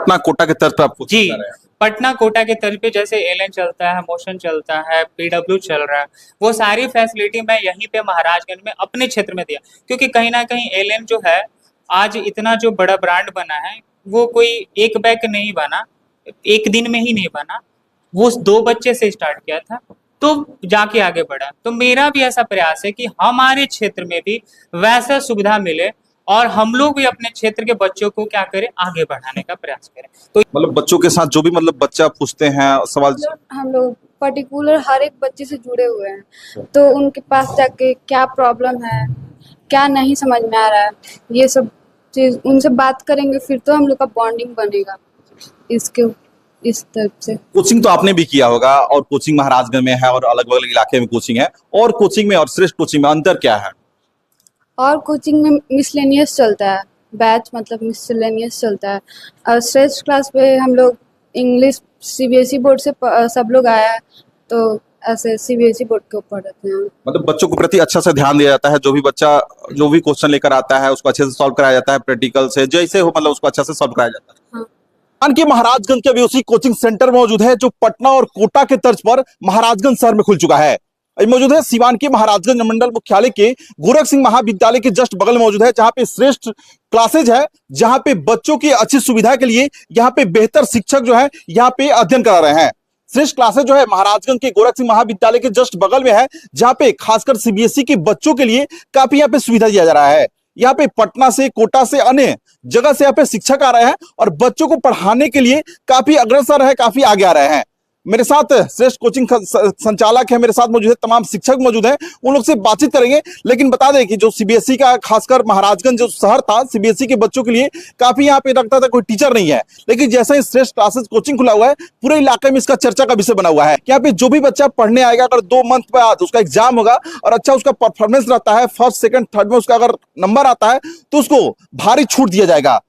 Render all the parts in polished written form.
पटना कोटा के तर्ज पर आप कोचिंग जी, कर रहे हैं। पटना कोटा के तर्ज पे जैसे एलएन चलता है, मोशन चलता है, पीडब्ल्यू चल रहा है, वो सारी फैसिलिटी मैं यहीं पे महाराजगंज में अपने क्षेत्र में दिया। क्योंकि कहीं न कहीं एलएन जो है, आज इतना जो बड़ा ब्रांड बना है, वो कोई एक बैग नहीं बना, एक दिन में ही नहीं बना, वो 2 बच्चे से स्टार्ट किया था, तो जाके आगे बढ़ा। तो मेरा भी ऐसा प्रयास है कि हमारे क्षेत्र में भी वैसा सुविधा मिले और हम लोग भी अपने क्षेत्र के बच्चों को क्या करें, आगे बढ़ाने का प्रयास करें। तो मतलब बच्चों के साथ जो भी मतलब बच्चा पूछते हैं सवाल। हम लोग पर्टिकुलर हर एक बच्चे से जुड़े हुए हैं, तो उनके पास जाके क्या प्रॉब्लम है, क्या नहीं समझ में आ रहा है, ये सब चीज उनसे बात करेंगे, फिर तो हम लोग का बॉन्डिंग बनेगा इसके इस तरफ से। कोचिंग तो आपने भी किया होगा और कोचिंग महाराजगंज में है और अलग अलग इलाके में कोचिंग है, और कोचिंग में और श्रेष्ठ कोचिंग में अंतर क्या है? और कोचिंग में मिसलेनियस चलता है, बैच मतलब मिसलेनियस चलता है। और श्रेष्ठ क्लास पे हम लोग इंग्लिश सीबीएसई बोर्ड से सब लोग आया है, तो ऐसे सीबीएसई बोर्ड के ऊपर रहते हैं। मतलब बच्चों के प्रति अच्छा से ध्यान दिया जाता है, जो भी बच्चा जो भी क्वेश्चन लेकर आता है उसको अच्छे से सॉल्व कराया जाता है, प्रैक्टिकल से जैसे हो मतलब उसको अच्छा से सॉल्व कराया जाता है। हाँ। कि महाराजगंज के अभी कोचिंग सेंटर मौजूद है जो पटना और कोटा के तर्ज पर महाराजगंज शहर में खुल चुका है। मौजूद है सिवान के महाराजगंज मंडल मुख्यालय के गोरख सिंह महाविद्यालय के जस्ट बगल मौजूद है, जहां पे श्रेष्ठ क्लासेज है, जहां पे बच्चों की अच्छी सुविधा के लिए यहाँ पे बेहतर शिक्षक जो है यहाँ पे अध्ययन करा रहे हैं। श्रेष्ठ क्लासेज जो है महाराजगंज के गोरख सिंह महाविद्यालय के जस्ट बगल में है, जहां पे खासकर सीबीएसई के बच्चों के लिए काफी यहाँ पे सुविधा दिया जा रहा है। यहाँ पे पटना से कोटा से अन्य जगह से यहाँ पे शिक्षक आ रहे हैं और बच्चों को पढ़ाने के लिए काफी अग्रसर है, काफी आगे आ रहे हैं। मेरे साथ श्रेष्ठ कोचिंग संचालक है, मेरे साथ मौजूद है, तमाम शिक्षक मौजूद हैं, उन लोग से बातचीत करेंगे। लेकिन बता दें कि जो सीबीएसई का खासकर महाराजगंज जो शहर था, सीबीएसई के बच्चों के लिए काफी यहाँ पे लगता था कोई टीचर नहीं है, लेकिन जैसा ही श्रेष्ठ क्लासेस कोचिंग खुला हुआ है, पूरे इलाके में इसका चर्चा का विषय बना हुआ है। यहाँ पे जो भी बच्चा पढ़ने आएगा, अगर 2 मंथ बाद उसका एग्जाम होगा और अच्छा उसका परफॉर्मेंस रहता है, फर्स्ट सेकंड थर्ड में उसका अगर नंबर आता है, तो उसको भारी छूट दिया जाएगा।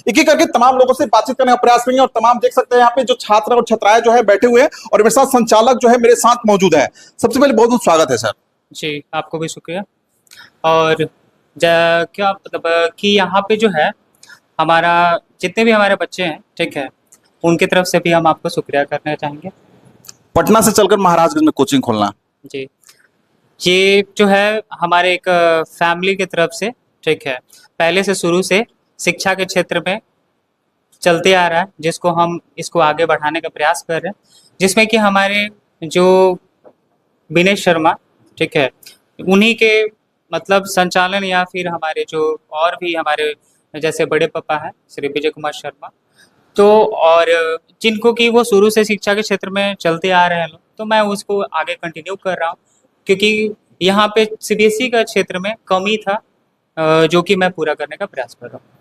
एक एक करके तमाम लोगों से बातचीत करने का प्रयास करेंगे और तमाम देख सकते हैं यहाँ पे जो छात्र और छात्राएं जो है बैठे हुए हैं और मेरे साथ संचालक जो है मेरे साथ मौजूद है। सबसे पहले बहुत बहुत स्वागत है सर। जी, आपको भी शुक्रिया। और क्या मतलब कि यहाँ पे जो है हमारा जितने भी हमारे बच्चे हैं, ठीक है, उनकी तरफ से भी हम आपको शुक्रिया करना चाहेंगे। पटना से चलकर महाराजगंज में कोचिंग खोलना जी, ये जो है हमारे एक फैमिली की तरफ से, ठीक है, पहले से शुरू से शिक्षा के क्षेत्र में चलते आ रहा है, जिसको हम इसको आगे बढ़ाने का प्रयास कर रहे हैं, जिसमें कि हमारे जो विनय शर्मा, ठीक है, उन्हीं के मतलब संचालन या फिर हमारे जो और भी हमारे जैसे बड़े पापा हैं श्री विजय कुमार शर्मा, तो और जिनको कि वो शुरू से शिक्षा के क्षेत्र में चलते आ रहे हैं लोग, तो मैं उसको आगे कंटिन्यू कर रहा हूँ, क्योंकि यहाँ पे सीबीएसई का क्षेत्र में कमी था, जो कि मैं पूरा करने का प्रयास कर रहा हूँ।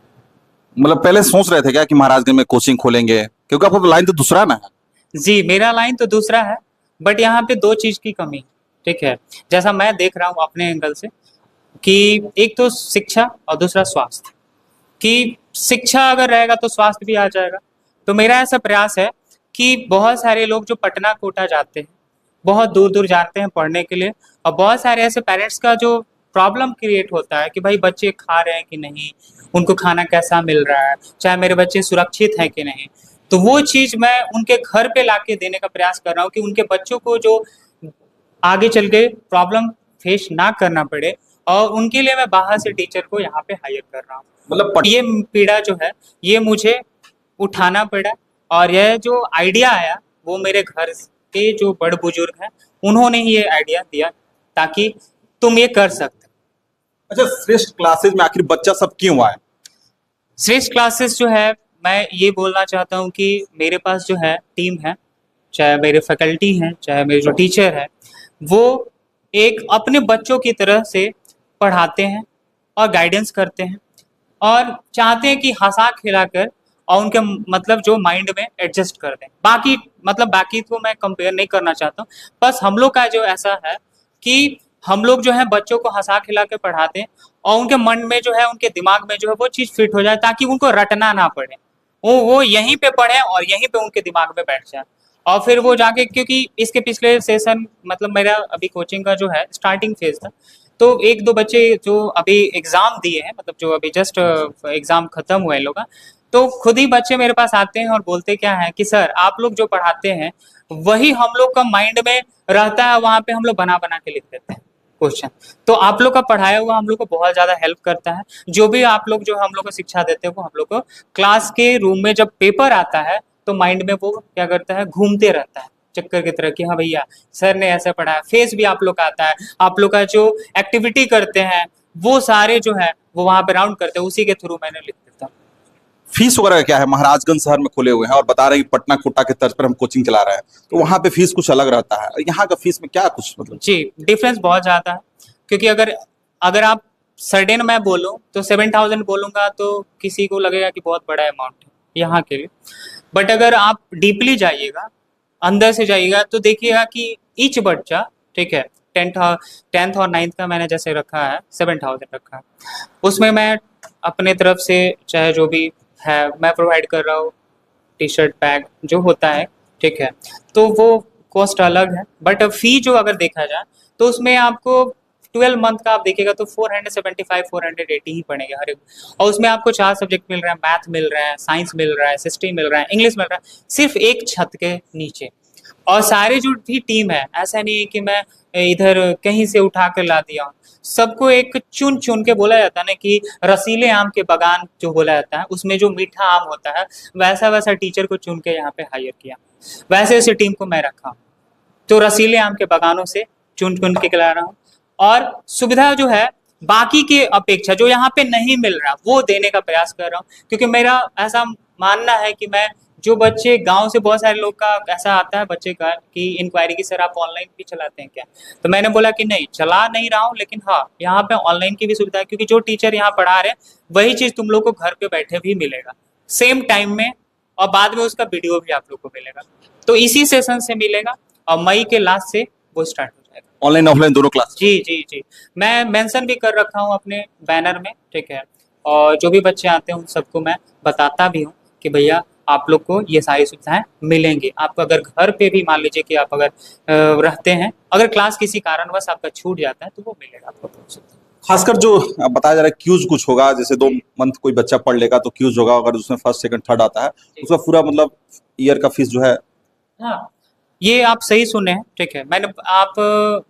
मतलब पहले सोच रहे थे क्या कि महाराजगंज में कोचिंग खोलेंगे, क्योंकि आपका तो लाइन तो दूसरा ना है? जी, मेरा लाइन तो दूसरा है, बट यहाँ पे 2 चीज की कमी, ठीक है, जैसा मैं देख रहा हूँ अपने एंगल से, कि एक तो शिक्षा और दूसरा स्वास्थ्य। कि शिक्षा अगर रहेगा तो स्वास्थ्य भी आ जाएगा। तो मेरा ऐसा प्रयास है कि बहुत सारे लोग जो पटना कोटा जाते हैं, बहुत दूर दूर जाते हैं पढ़ने के लिए, और बहुत सारे ऐसे पेरेंट्स का जो प्रॉब्लम क्रिएट होता है कि भाई बच्चे खा रहे हैं कि नहीं, उनको खाना कैसा मिल रहा है, चाहे मेरे बच्चे सुरक्षित हैं कि नहीं। तो वो चीज मैं उनके घर पे लाके देने का प्रयास कर रहा हूँ कि उनके बच्चों को जो आगे चल के प्रॉब्लम फेस ना करना पड़े, और उनके लिए मैं बाहर से टीचर को यहाँ पे हायर कर रहा हूँ। मतलब ये पीड़ा जो है ये मुझे उठाना पड़ा, और यह जो आइडिया आया वो मेरे घर के जो बड़े बुजुर्ग हैं उन्होंने ही ये आइडिया दिया, ताकि तुम ये कर सकते। अच्छा, श्रेष्ठ क्लासेज में आखिर बच्चा सब क्यों आए? श्रेष्ठ क्लासेस जो है, मैं ये बोलना चाहता हूँ कि मेरे पास जो है टीम है, चाहे मेरे फैकल्टी हैं, चाहे मेरे जो टीचर है, वो एक अपने बच्चों की तरह से पढ़ाते हैं और गाइडेंस करते हैं, और चाहते हैं कि हंसा खिलाकर और उनके मतलब जो माइंड में एडजस्ट कर दें। बाकी तो मैं कंपेयर नहीं करना चाहता हूँ, बस हम लोग का जो ऐसा है कि हम लोग जो है बच्चों को हंसा खिला के पढ़ाते हैं, और उनके मन में जो है, उनके दिमाग में जो है वो चीज़ फिट हो जाए, ताकि उनको रटना ना पड़े, वो यहीं पे पढ़े और यहीं पे उनके दिमाग में बैठ जाए। और फिर वो जाके, क्योंकि इसके पिछले सेशन मतलब मेरा अभी कोचिंग का जो है स्टार्टिंग फेज था, तो 1-2 बच्चे जो अभी एग्जाम दिए हैं, मतलब जो अभी जस्ट एग्जाम खत्म हुआ है लोग का, तो खुद ही बच्चे मेरे पास आते हैं और बोलते क्या है कि सर आप लोग जो पढ़ाते हैं वही हम लोग का माइंड में रहता है, वहां पे हम लोग बना बना के लिख देते हैं क्वेश्चन। तो आप लोग का पढ़ाया हुआ हम लोग को बहुत ज्यादा हेल्प करता है। जो भी आप लोग जो हम लोग को शिक्षा देते हैं वो हम लोग को क्लास के रूम में जब पेपर आता है तो माइंड में वो क्या करता है, घूमते रहता है चक्कर की तरह कि हाँ भैया सर ने ऐसा पढ़ाया। फेस भी आप लोग का आता है, आप लोग का जो एक्टिविटी करते हैं वो सारे जो है वो वहां पे राउंड करते हैं, उसी के थ्रू मैंने लिख देता हूँ। फीस वगैरह क्या है? महाराजगंज शहर में खुले हुए हैं और बता रहे हैं कि पटना कोटा के तर्ज पर हम कोचिंग चला रहे हैं, तो वहां पे फीस कुछ अलग रहता है, यहाँ का फीस में क्या कुछ मतलब? जी डिफरेंस बहुत ज्यादा है, क्योंकि अगर अगर आप सडन मैं बोलूँ तो 7,000 बोलूंगा तो किसी को लगेगा कि बहुत बड़ा अमाउंट है यहाँ के लिए। बट अगर आप डीपली जाइएगा, अंदर से जाइएगा, तो देखिएगा कि ईच बच्चा, ठीक है, टेंथ और 9th का मैंने जैसे रखा है 7,000 रखा है, उसमें मैं अपने तरफ से चाहे जो भी है मैं प्रोवाइड कर रहा हूँ, टी शर्ट बैग जो होता है, ठीक है, तो वो कॉस्ट अलग है। बट फी जो अगर देखा जाए तो उसमें आपको 12 मंथ का आप देखिएगा तो 475 480 ही पड़ेगा हर एक, और उसमें आपको 4 सब्जेक्ट मिल रहे हैं, मैथ मिल रहा है, साइंस मिल रहा है, हिस्ट्री मिल रहा है, इंग्लिश मिल रहा है, सिर्फ एक छत के नीचे। और सारे जो भी टीम है, ऐसा नहीं है कि मैं इधर कहीं से उठा कर ला दिया हूँ, सबको एक चुन चुन के बोला जाता है ना कि रसीले आम के बागान जो बोला जाता है, उसमें जो मीठा आम होता है वैसा वैसा टीचर को चुन के यहाँ पे हायर किया, वैसे वैसे टीम को मैं रखा हूँ। तो रसीले आम के बागानों से चुन चुन के खिला रहा हूँ, और सुविधा जो है बाकी के अपेक्षा जो यहाँ पे नहीं मिल रहा वो देने का प्रयास कर रहा हूँ। क्योंकि मेरा ऐसा मानना है कि मैं जो बच्चे गांव से, बहुत सारे लोग का ऐसा आता है बच्चे का कि इंक्वायरी की सर आप ऑनलाइन भी चलाते हैं क्या, तो मैंने बोला कि नहीं चला नहीं रहा हूँ, लेकिन हाँ यहाँ पे ऑनलाइन की भी सुविधा है, क्योंकि जो टीचर यहाँ पढ़ा रहे हैं वही चीज तुम लोग को घर पे बैठे भी मिलेगा सेम टाइम में, और बाद में उसका वीडियो भी आप लोग को मिलेगा। तो इसी सेशन से मिलेगा और मई के लास्ट से वो स्टार्ट हो जाएगा, ऑनलाइन ऑफलाइन दोनों क्लास? जी जी जी। मैं मेंशन भी कर रखा हूँ अपने बैनर में, ठीक है, और जो भी बच्चे आते हैं उन सबको मैं बताता भी हूँ कि भैया आप लोग को ये सारी सुविधाएं मिलेंगी। आपको अगर घर पे भी मान लीजिए कि आप अगर रहते हैं, अगर क्लास किसी कारणवश आपका छूट जाता है तो वो मिलेगा आपको। खासकर जो बताया जा रहा है क्यूज कुछ होगा, जैसे 2 मंथ कोई बच्चा पढ़ लेगा तो क्यूज होगा, अगर उसमें फर्स्ट सेकंड थर्ड आता है उसका पूरा मतलब ईयर का फीस जो है? हाँ ये आप सही सुने हैं, ठीक है। मैंने आप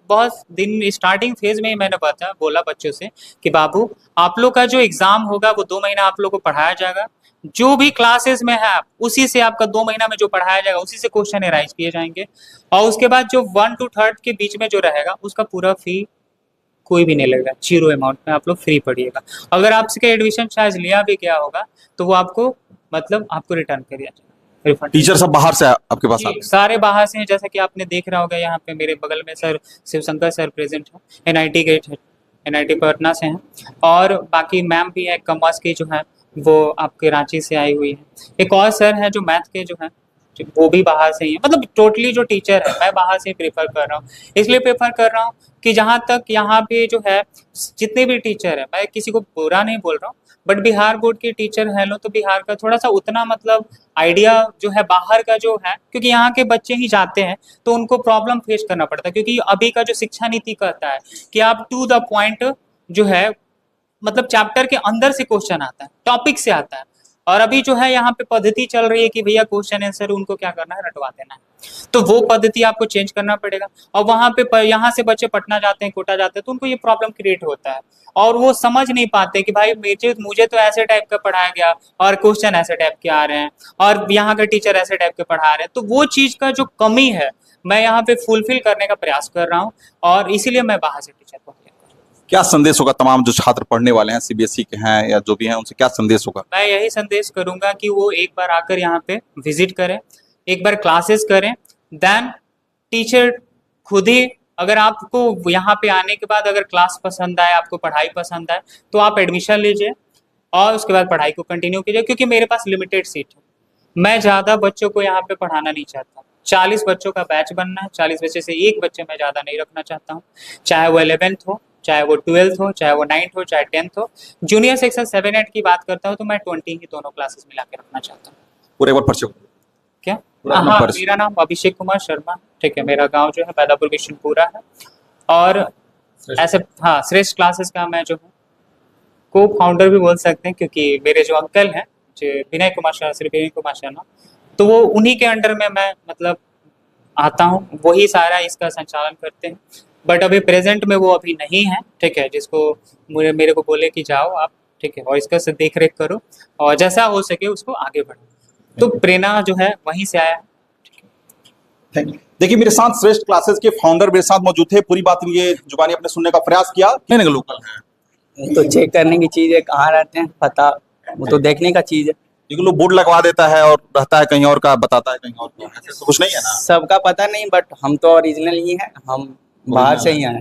बहुत दिन स्टार्टिंग फेज में ही मैंने बोला बच्चों से कि बाबू आप लोग का जो एग्जाम होगा वो 2 महीना आप लोग को पढ़ाया जाएगा, जो भी क्लासेस में है आप उसी से आपका 2 महीना में जो पढ़ाया जाएगा उसी से क्वेश्चन एराइज किए जाएंगे, और उसके बाद जो 1 to 3rd के बीच में जो रहेगा उसका पूरा फी कोई भी नहीं लगेगा, 0 अमाउंट में आप लोग फ्री पढ़िएगा। अगर आपसे एडमिशन चार्ज लिया भी गया होगा तो वो आपको मतलब आपको रिटर्न कर दिया जाएगा। टीचर सब बाहर से आपके पास आते हैं? सारे बाहर से हैं, जैसा कि आपने देख रहा होगा यहाँ पे मेरे बगल में सर शिवशंकर सर प्रेजेंट है, एनआईटी गेट है, एनआईटी पटना से हैं, और बाकी मैम भी है कॉमर्स की जो है वो आपके रांची से आई हुई है, एक और सर है जो मैथ के जो है वो भी बाहर से ही है। मतलब टोटली जो टीचर है मैं बाहर से प्रेफर कर रहा हूँ, इसलिए प्रेफर कर रहा हूँ कि जहाँ तक यहाँ पे जो है जितने भी टीचर है, मैं किसी को बुरा नहीं बोल रहा हूँ, बट बिहार बोर्ड के टीचर है लो तो बिहार का थोड़ा सा उतना मतलब आइडिया जो है बाहर का जो है, क्योंकि यहाँ के बच्चे ही जाते हैं तो उनको प्रॉब्लम फेस करना पड़ता है, क्योंकि अभी का जो शिक्षा नीति कहता है कि आप टू द पॉइंट जो है मतलब चैप्टर के अंदर से क्वेश्चन आता है, टॉपिक से आता है, और अभी जो है यहाँ पे पद्धति चल रही है कि भैया क्वेश्चन आंसर उनको क्या करना है, रटवा देना है, तो वो पद्धति आपको चेंज करना पड़ेगा। और वहाँ पे यहाँ से बच्चे पटना जाते हैं, कोटा जाते हैं, तो उनको ये प्रॉब्लम क्रिएट होता है और वो समझ नहीं पाते कि भाई मुझे तो ऐसे टाइप का पढ़ाया गया और क्वेश्चन ऐसे टाइप के आ रहे हैं और यहाँ के टीचर ऐसे टाइप के पढ़ा रहे हैं, तो वो चीज का जो कमी है मैं यहाँ पे फुलफिल करने का प्रयास कर रहा हूँ, और इसीलिए मैं बाहर से टीचर को। क्या संदेश होगा तमाम जो छात्र पढ़ने वाले हैं, सीबीएसई के हैं या जो भी हैं, उनसे क्या संदेश होगा? मैं यही संदेश करूंगा कि वो एक बार आकर यहाँ पे विजिट करें, एक बार क्लासेस करें, देन टीचर खुद ही, अगर आपको यहाँ पे आने के बाद अगर क्लास पसंद आए, आपको पढ़ाई पसंद आए, तो आप एडमिशन लीजिए और उसके बाद पढ़ाई को कंटिन्यू कीजिए, क्योंकि मेरे पास लिमिटेड सीट है, मैं ज़्यादा बच्चों को यहाँ पे पढ़ाना नहीं चाहता। 40 बच्चों का बैच बनना है, 40 बच्चे से एक बच्चे मैं ज़्यादा नहीं रखना चाहता हूँ, चाहे वो 11th हो, चाहे वो 12th हो, चाहे वो 9th हो, चाहे 10th हो। जूनियर सेक्शन 7-8 की बात करता हूँ तो मैं 20 ही दोनों क्लासेस मिला के रखना चाहता हूँ। पूरे बार परिचय क्या? हाँ, मेरा नाम अभिषेक कुमार शर्मा, ठीक है, मेरा गांव जो है पैदापुर किशनपुरा है, और ऐसे श्रेष्ठ क्लासेस का मैं जो हूँ को फाउंडर भी बोल सकते हैं, क्योंकि मेरे जो अंकल हैं विनय कुमार शर्मा, श्री विनय कुमार शर्मा, तो वो उन्हीं के अंडर में मैं मतलब आता हूँ, वही सारा इसका संचालन करते हैं। बट अभी प्रेजेंट में वो अभी नहीं है, ठीक है, जिसको मेरे को बोले कि जाओ आप, ठीक है, और इसका से देख रेख करो और जैसा हो सके उसको आगे बढ़ो। तो प्रेरणा जो है वहीं से आया है। Thank you. देखिए मेरे साथ श्रेष्ठ क्लासेस के फाउंडर मेरे साथ मौजूद थे, पूरी बात ये जुबानी अपने सुनने का प्रयास किया। कितने लोकल हैं? तो चेक करने की चीज है, कहाँ रहते हैं पता, वो तो देखने का चीज है। क्योंकि लोग बोर्ड लगवा देता है और रहता है कहीं और का, बताता है कहीं और का, ऐसा तो कुछ नहीं है ना। सबका पता नहीं, बट हम तो ओरिजिनल ही हैं, हम बाहर से ही आए।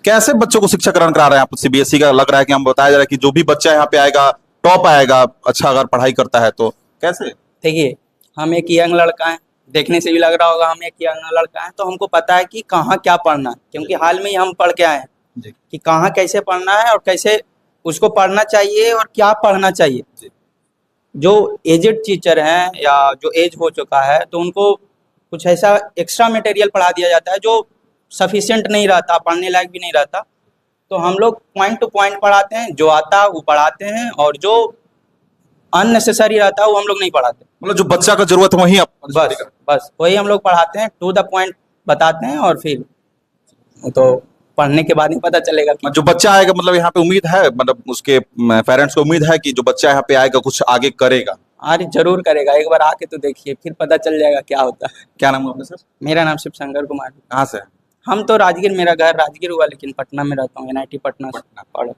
कैसे बच्चों को शिक्षा ग्रहण करा रहे हैं आप? सीबीएसई का लग रहा है कि हम बताया जा रहा है कि जो भी बच्चा यहाँ पे आएगा टॉप आएगा, अच्छा अगर पढ़ाई करता है तो कैसे? देखिए, हम एक यंग लड़का है, देखने से भी लग रहा होगा हम एक यंग लड़का है, तो हमको पता है कि कहाँ क्या पढ़ना है, क्योंकि हाल में ही हम पढ़ के आए हैं जी। कि कहाँ कैसे पढ़ना है और कैसे उसको पढ़ना चाहिए और क्या पढ़ना चाहिए। जो एजेड टीचर हैं या जो एज हो चुका है, तो उनको कुछ ऐसा एक्स्ट्रा मटेरियल पढ़ा दिया जाता है जो सफिशिएंट नहीं रहता, पढ़ने लायक भी नहीं रहता। तो हम लोग पॉइंट टू पॉइंट पढ़ाते हैं, जो आता है वो पढ़ाते हैं, और जो अननेसेसरी रहता है वो हम लोग नहीं पढ़ाते। मतलब जो बच्चा का जरूरत है वही आप बस वही हम लोग पढ़ाते हैं, टू द पॉइंट बताते हैं, और फिर तो पढ़ने के बाद ही पता चलेगा कि जो बच्चा आएगा, मतलब यहाँ पे उम्मीद है, मतलब उसके पेरेंट्स को उम्मीद है कि जो बच्चा यहाँ पे आएगा कुछ आगे करेगा। अरे जरूर करेगा, एक बार आके तो देखिए, फिर पता चल जाएगा क्या होता है। क्या नाम है आपका सर? मेरा नाम शिव शंकर कुमार है। कहाँ से है? हम तो राजगीर, मेरा घर राजगीर हुआ, लेकिन पटना में रहता हूँ, एनआईटी पटना से पढ़।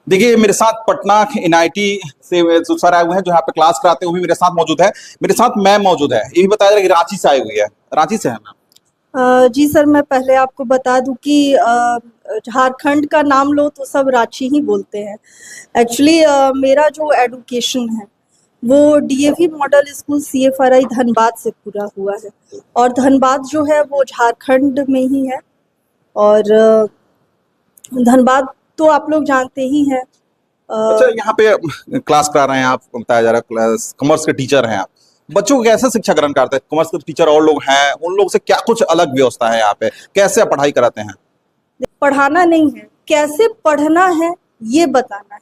देखिए मेरे साथ पटना एनआईटी से सर आए हुए हैं जो यहाँ पे क्लास कराते हैं, वो भी मेरे साथ मौजूद है। मेरे साथ मैम मौजूद है, ये भी बताया जा रहा है कि रांची से आई हुई है। रांची से है मैम? जी सर, मैं पहले आपको बता दूं कि झारखंड का नाम लो तो सब रांची ही बोलते हैं। एक्चुअली मेरा जो एडुकेशन है वो डीएवी मॉडल स्कूल सीएफआरआई धनबाद से पूरा हुआ है, और धनबाद जो है वो झारखंड में ही है। और धनबाद तो आप लोग जानते ही हैं। अच्छा, यहाँ पे क्लास करा रहे हैं आप, बताया जा रहा है कॉमर्स के टीचर हैं आप, बच्चों को कैसे शिक्षा ग्रहण करते हैं? कॉमर्स के टीचर और लोग हैं, उन लोग से क्या कुछ अलग व्यवस्था है यहाँ पे, कैसे आप पढ़ाई कराते हैं? पढ़ाना नहीं है, कैसे पढ़ना है ये बताना है।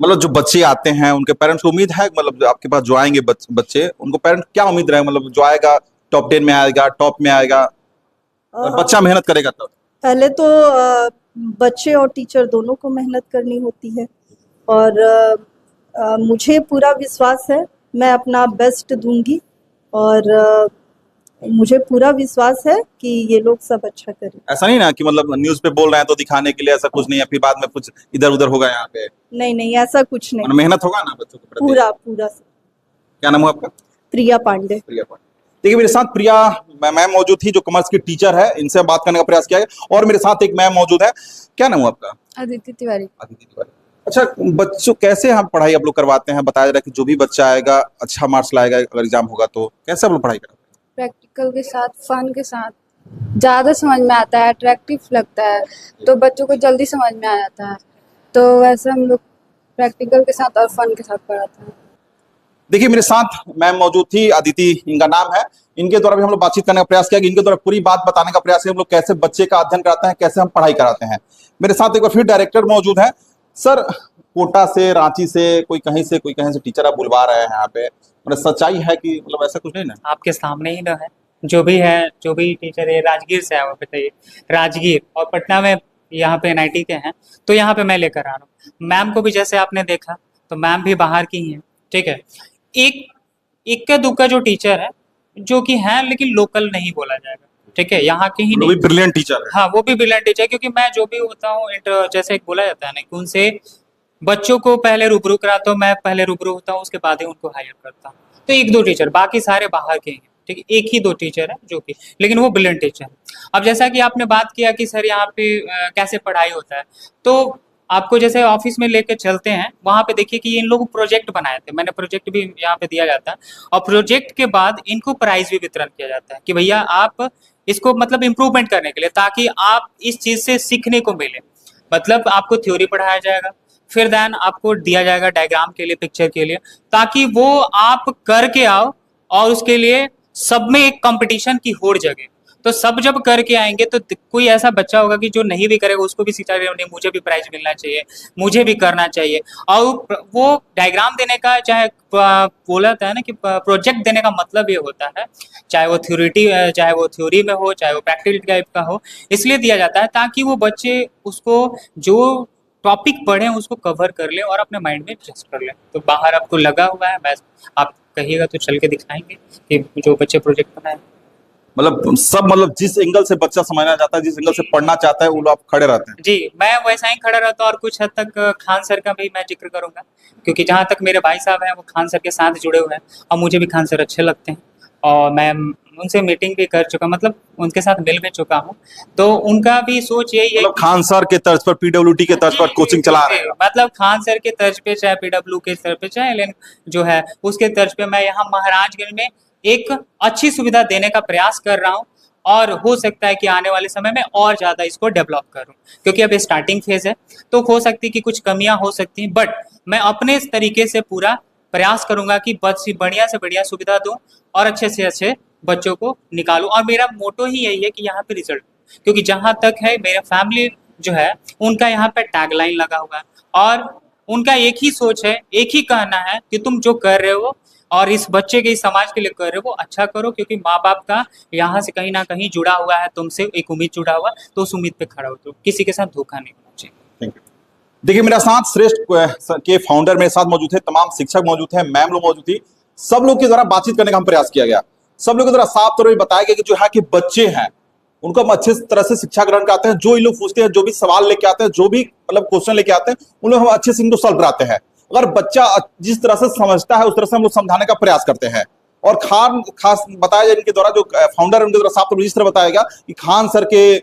मतलब जो बच्चे आते हैं उनके पेरेंट्स को उम्मीद है, मतलब आपके पास जो आएंगे बच्चे, उनको पेरेंट्स क्या उम्मीद रहे, मतलब जो आएगा टॉप 10 में आएगा, टॉप में आएगा, और बच्चा मेहनत करेगा तब? पहले तो बच्चे और टीचर दोनों को मेहनत करनी होती है, और मुझे पूरा विश्वास है, मैं अपना बेस्ट दूंगी, और मुझे पूरा विश्वास है कि ये लोग सब अच्छा करें। ऐसा नहीं ना कि मतलब न्यूज पे बोल रहे हैं तो दिखाने के लिए, ऐसा कुछ नहीं है, फिर बाद में कुछ इधर उधर होगा यहाँ पे? नहीं, ऐसा कुछ नहीं, मतलब मेहनत होगा ना बच्चों के प्रति? पूरा। क्या नाम है आपका? प्रिया पांडे। प्रिया पांडे। देखिए मेरे साथ प्रिया मैम मौजूद थी जो कॉमर्स की टीचर है, इनसे बात करने का प्रयास किया है। और मेरे साथ एक मैम मौजूद है, क्या नाम है आपका? अदिति तिवारी। अदिति तिवारी। अच्छा, बच्चों कैसे हम पढ़ाई आप लोग करवाते हैं? बताया जा रहा है कि जो भी बच्चा आएगा अच्छा मार्क्स लाएगा अगर एग्जाम होगा तो, कैसे आप लोग पढ़ाई कराते हैं? प्रैक्टिकल के साथ, फन के साथ, ज़्यादा समझ में आता है, अट्रैक्टिव लगता है, तो बच्चों को जल्दी समझ में आ जाता है। तो वैसे हम लोग प्रैक्टिकल के साथ और फन के साथ पढ़ाते हैं। देखिए मेरे साथ मैम मौजूद थी, अदिति इनका नाम है। इनके द्वारा भी हम लोग बातचीत करने का प्रयास किया कि इनके द्वारा पूरी बात बताने का प्रयास है हम लोग कैसे बच्चे का अध्ययन कराते हैं, कैसे हम पढ़ाई कराते हैं। मेरे साथ एक बार फिर डायरेक्टर मौजूद है। सर, कोटा से, रांची से, कोई कहीं से टीचर आप बुलवा रहे हैं यहाँ पे, मतलब सच्चाई है कि मतलब ऐसा कुछ नहीं ना? आपके सामने ही ना है, जो भी टीचर है राजगीर से है, वो बताइए, राजगीर और पटना में यहाँ पे एनआईटी के हैं, तो यहाँ पे मैं लेकर आ रहा हूँ। मैम को भी जैसे आपने देखा, तो मैम भी बाहर की ही है, ठीक है। एक इक्का दुक्का जो टीचर है, जो कि है लेकिन लोकल नहीं बोला जाएगा, ठीक है, यहाँ के ही नहीं। ब्रिलियंट टीचर है। हाँ, वो भी ब्रिलियंट टीचर है, क्योंकि मैं जो भी होता हूँ जैसे एक बोला जाता है ना कि उनसे बच्चों को पहले रूबरू कराता हूँ, मैं पहले रूबरू होता हूँ, उसके बाद ही उनको हायर करता हूँ। तो एक दो टीचर, बाकी सारे बाहर के हैं, ठीक है, एक ही दो टीचर है जो कि, लेकिन वो ब्रिलियंट टीचर है। अब जैसा कि आपने बात किया कि सर यहाँ पे कैसे पढ़ाई होता है, तो आपको जैसे ऑफिस में लेकर चलते हैं, वहां पे देखिए कि इन लोगों प्रोजेक्ट बनाए थे, मैंने प्रोजेक्ट भी यहाँ पे दिया जाता है, और प्रोजेक्ट के बाद इनको प्राइज भी वितरण किया जाता है कि भैया आप इसको मतलब इम्प्रूवमेंट करने के लिए, ताकि आप इस चीज से सीखने को मिले। मतलब आपको थ्योरी पढ़ाया जाएगा, फिर देन आपको दिया जाएगा डायग्राम के लिए, पिक्चर के लिए, ताकि वो आप करके आओ और उसके लिए सब में एक कंपटीशन की होड़ जगे। तो सब जब करके आएंगे तो कोई ऐसा बच्चा होगा कि जो नहीं भी करेगा, उसको भी शिक्षा नहीं, मुझे भी प्राइज मिलना चाहिए, मुझे भी करना चाहिए। और वो डायग्राम देने का, चाहे बोला था ना कि प्रोजेक्ट देने का मतलब ये होता है, चाहे वो थ्योरी में हो, चाहे वो प्रैक्टिकल टाइप का हो, इसलिए दिया जाता है ताकि वो बच्चे उसको जो टॉपिक पढ़े उसको कवर कर ले और अपने माइंड में एडजस्ट कर ले। तो बाहर आपको लगा हुआ है, मैं आप कहिएगा तो चल के दिखाएंगे कि जो बच्चे प्रोजेक्ट बनाए। मतलब जिस एंगल से बच्चा समझना चाहता है, जिस एंगल से पढ़ना चाहता है, वो लोग आप खड़े रहते हैं। जी, मैं वैसा ही खड़ा रहता हूँ। और कुछ हद तक खान सर का भी मैं जिक्र करूंगा, क्योंकि जहाँ तक मेरे भाई साहब हैं वो खान सर के साथ जुड़े हुए हैं और मुझे भी खान सर अच्छे लगते हैं और मैं उनसे मीटिंग भी कर चुका, मतलब उनके साथ मिल भी चुका हूँ। तो उनका भी सोच यही है मतलब खान सर के तर्ज पर, पीडब्ल्यूडी के तर्ज पर कोचिंग चला रहे हैं। मतलब खान सर के तर्ज पे, चाहे पीडब्ल्यू के तर्ज पे, चाहे एलएन जो है उसके तर्ज पे, मैं यहाँ महाराजगंज में एक अच्छी सुविधा देने का प्रयास कर रहा हूँ और हो सकता है कि आने वाले समय में और ज्यादा इसको डेवलप करूं, क्योंकि अब स्टार्टिंग फेज है तो हो सकती है कि कुछ कमियां हो सकती हैं, बट मैं अपने इस तरीके से पूरा प्रयास करूंगा कि बढ़िया से बढ़िया सुविधा दूं और अच्छे से अच्छे बच्चों को निकालूं। और मेरा मोटो ही यही है कि यहाँ पे रिजल्ट, क्योंकि जहां तक है मेरा फैमिली जो है उनका यहाँ पे टैगलाइन लगा हुआ है और उनका एक ही सोच है, एक ही कहना है कि तुम जो कर रहे हो और इस बच्चे के, इस समाज के लिए कर रहे हो वो अच्छा करो, क्योंकि माँ बाप का यहाँ से कहीं ना कहीं जुड़ा हुआ है, तुमसे एक उम्मीद जुड़ा हुआ, तो उस उम्मीद पे खड़ा हो, तो किसी के साथ धोखा नहीं होना चाहिए। Thank you. देखिए, मेरे साथ श्रेष्ठ के फाउंडर मेरे साथ मौजूद है, तमाम शिक्षक मौजूद है, मैम लोग मौजूद थी। सब लोग के द्वारा बातचीत करने का हम प्रयास किया गया। सब लोग के द्वारा साफ तौर पर बताया गया कि जो यहाँ के बच्चे हैं उनको हम अच्छे तरह से शिक्षा ग्रहण कराते हैं। जो ये लोग पूछते हैं, जो भी सवाल लेके आते हैं, जो भी मतलब क्वेश्चन लेके आते हैं, उन लोग हम अच्छे से इनको सॉल्व कराते हैं। अगर बच्चा जिस तरह से समझता है उस तरह से हम लोग समझाने का प्रयास करते हैं। और खास बताया जाए इनके द्वारा, जो फाउंडर है उनके द्वारा साफ तौर पर इस तरह बताया गया कि खान सर के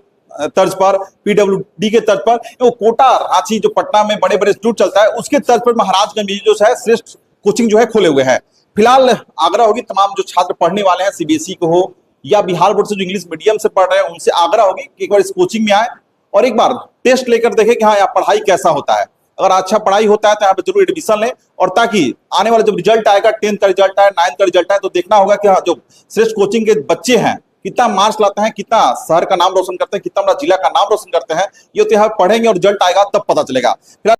तर्ज पर, पीडब्ल्यूडी के तर्ज पर, वो कोटा रांची जो पटना में बड़े बड़े इंस्टीट्यूट चलता है उसके तर्ज पर महाराजगंज में जो है श्रेष्ठ कोचिंग जो है खोले हुए हैं। फिलहाल आग्रह होगी तमाम जो छात्र पढ़ने वाले हैं, सीबीएसई को हो या बिहार बोर्ड से जो इंग्लिश मीडियम से पढ़ रहे हैं, उनसे आग्रह होगी कि एक बार इस कोचिंग में आए और एक बार टेस्ट लेकर देखें कि हाँ यहाँ पढ़ाई कैसा होता है। अगर अच्छा पढ़ाई होता है तो यहाँ पे जरूर एडमिशन लें, और ताकि आने वाला जब रिजल्ट आएगा, 10th का रिजल्ट है, 9th का रिजल्ट है, तो देखना होगा कि हाँ जो श्रेष्ठ कोचिंग के बच्चे हैं कितना मार्क्स लाते हैं, कितना शहर का नाम रोशन करते हैं, कितना जिला का नाम रोशन करते हैं। ये तो यहाँ पढ़ेंगे और रिजल्ट आएगा तब पता चलेगा।